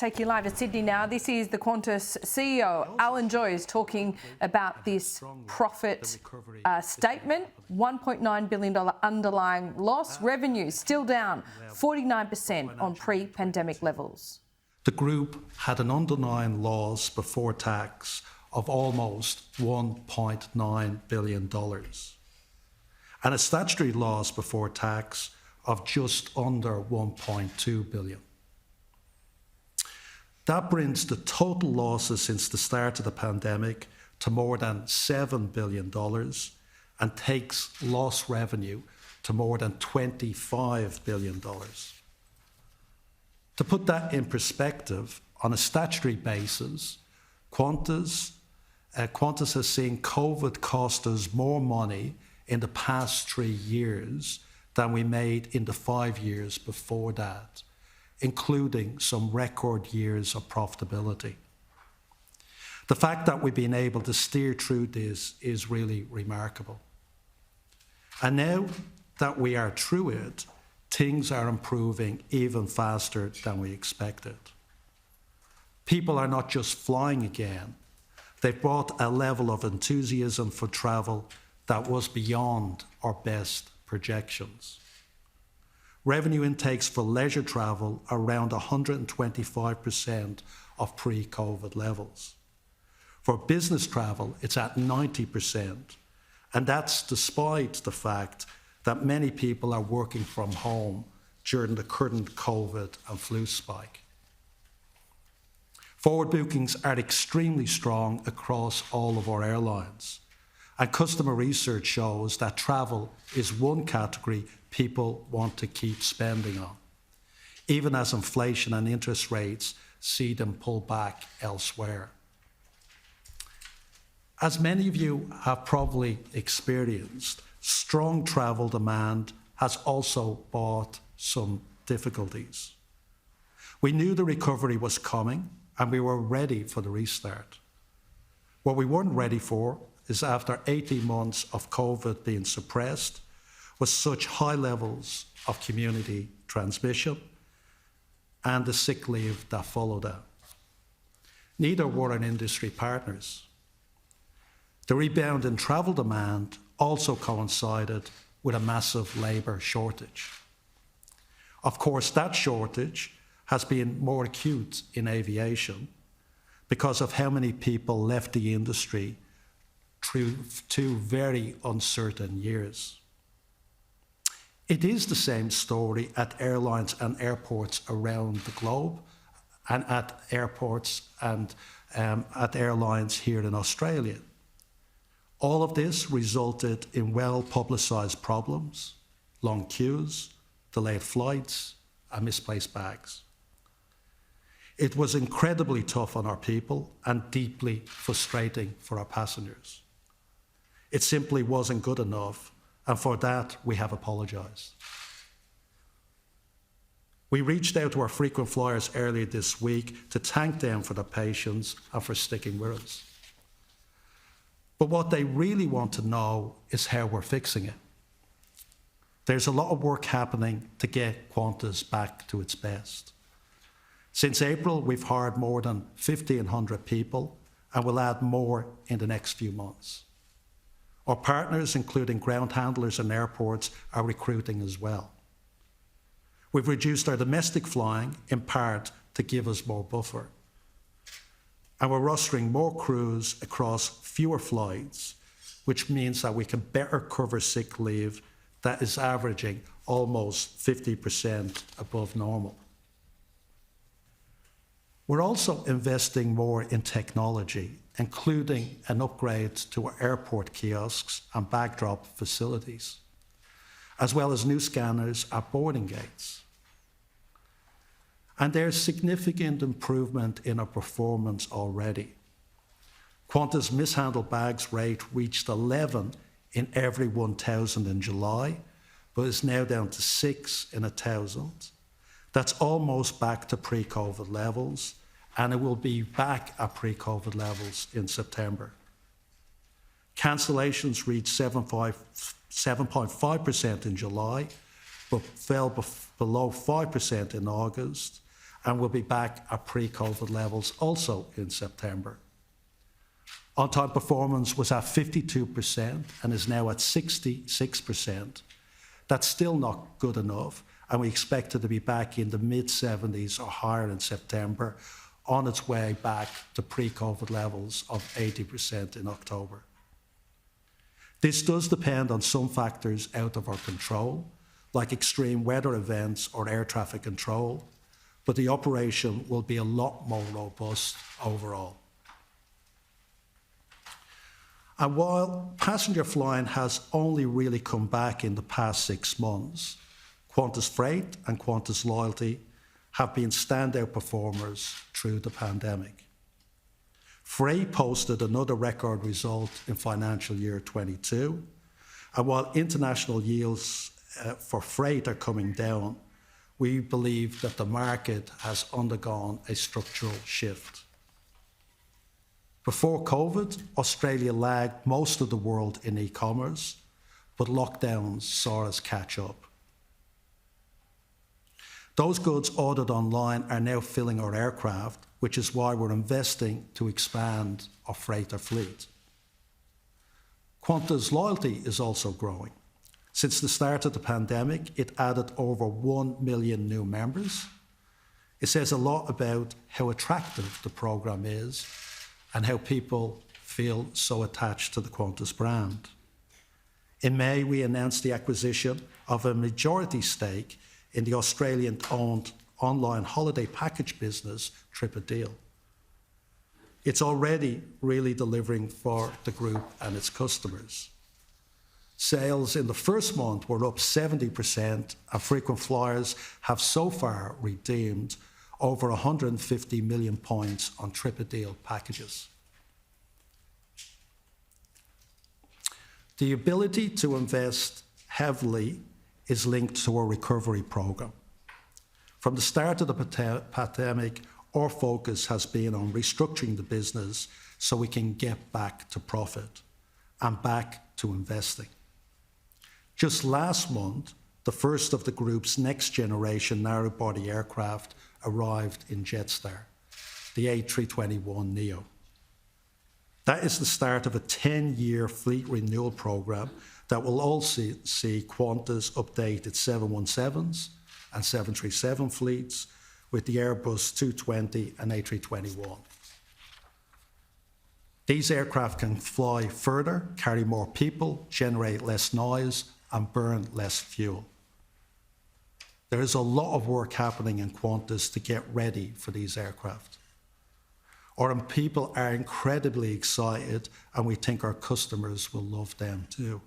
take you live to Sydney now. This is the Qantas CEO Alan Joyce talking about this profit statement. $1.9 billion underlying loss. Revenue still down 49% on pre-pandemic levels. The group had an underlying loss before tax of almost $1.9 billion and a statutory loss before tax of just under $1.2 billion. That brings the total losses since the start of the pandemic to more than $7 billion and takes lost revenue to more than $25 billion. To put that in perspective, on a statutory basis, Qantas has seen COVID cost us more money in the past 3 years than we made in the 5 years before that, including some record years of profitability. The fact that we've been able to steer through this is really remarkable. And now that we are through it, things are improving even faster than we expected. People are not just flying again, they've brought a level of enthusiasm for travel that was beyond our best projections. Revenue intakes for leisure travel are around 125% of pre-COVID levels. For business travel, it's at 90%, and that's despite the fact that many people are working from home during the current COVID and flu spike. Forward bookings are extremely strong across all of our airlines, and customer research shows that travel is one category people want to keep spending on, even as inflation and interest rates see them pull back elsewhere. As many of you have probably experienced, strong travel demand has also brought some difficulties. We knew the recovery was coming and we were ready for the restart. What we weren't ready for is after 18 months of COVID being suppressed, with such high levels of community transmission and the sick leave that followed that. Neither were our industry partners. The rebound in travel demand also coincided with a massive labour shortage. Of course, that shortage has been more acute in aviation because of how many people left the industry through 2 very uncertain years. It is the same story at airlines and airports around the globe, and at airports and at airlines here in Australia. All of this resulted in well-publicised problems, long queues, delayed flights, and misplaced bags. It was incredibly tough on our people and deeply frustrating for our passengers. It simply wasn't good enough, and for that, we have apologised. We reached out to our frequent flyers earlier this week to thank them for their patience and for sticking with us. But what they really want to know is how we're fixing it. There's a lot of work happening to get Qantas back to its best. Since April, we've hired more than 1,500 people and will add more in the next few months. Our partners, including ground handlers and airports, are recruiting as well. We've reduced our domestic flying, in part to give us more buffer. And we're rostering more crews across fewer flights, which means that we can better cover sick leave that is averaging almost 50% above normal. We're also investing more in technology, including an upgrade to our airport kiosks and bag drop facilities, as well as new scanners at boarding gates. And there's significant improvement in our performance already. Qantas mishandled bags rate reached 11 in every 1,000 in July, but is now down to 6 in 1,000. That's almost back to pre-COVID levels, and it will be back at pre-COVID levels in September. Cancellations reached 7.5% in July, but fell below 5% in August, and will be back at pre-COVID levels also in September. On-time performance was at 52% and is now at 66%. That's still not good enough, and we expect it to be back in the mid-70s or higher in September, on its way back to pre-COVID levels of 80% in October. This does depend on some factors out of our control, like extreme weather events or air traffic control, but the operation will be a lot more robust overall. And while passenger flying has only really come back in the past 6 months, Qantas Freight and Qantas Loyalty have been standout performers through the pandemic. Freight posted another record result in financial year 22, and while international yields for freight are coming down, we believe that the market has undergone a structural shift. Before COVID, Australia lagged most of the world in e-commerce, but lockdowns saw us catch up. Those goods ordered online are now filling our aircraft, which is why we're investing to expand our freighter fleet. Qantas Loyalty is also growing. Since the start of the pandemic, it added over 1 million new members. It says a lot about how attractive the program is and how people feel so attached to the Qantas brand. In May, we announced the acquisition of a majority stake in the Australian-owned online holiday package business, TripADeal. It's already really delivering for the group and its customers. Sales in the first month were up 70%, and frequent flyers have so far redeemed over 150 million points on TripADeal packages. The ability to invest heavily is linked to our recovery program. From the start of the pandemic, our focus has been on restructuring the business so we can get back to profit and back to investing. Just last month, the first of the group's next generation narrow-body aircraft arrived in Jetstar, the A321neo. That is the start of a 10-year fleet renewal program that will also see Qantas update its 717s and 737 fleets with the Airbus 220 and A321. These aircraft can fly further, carry more people, generate less noise, and burn less fuel. There is a lot of work happening in Qantas to get ready for these aircraft. Our people are incredibly excited, and we think our customers will love them too.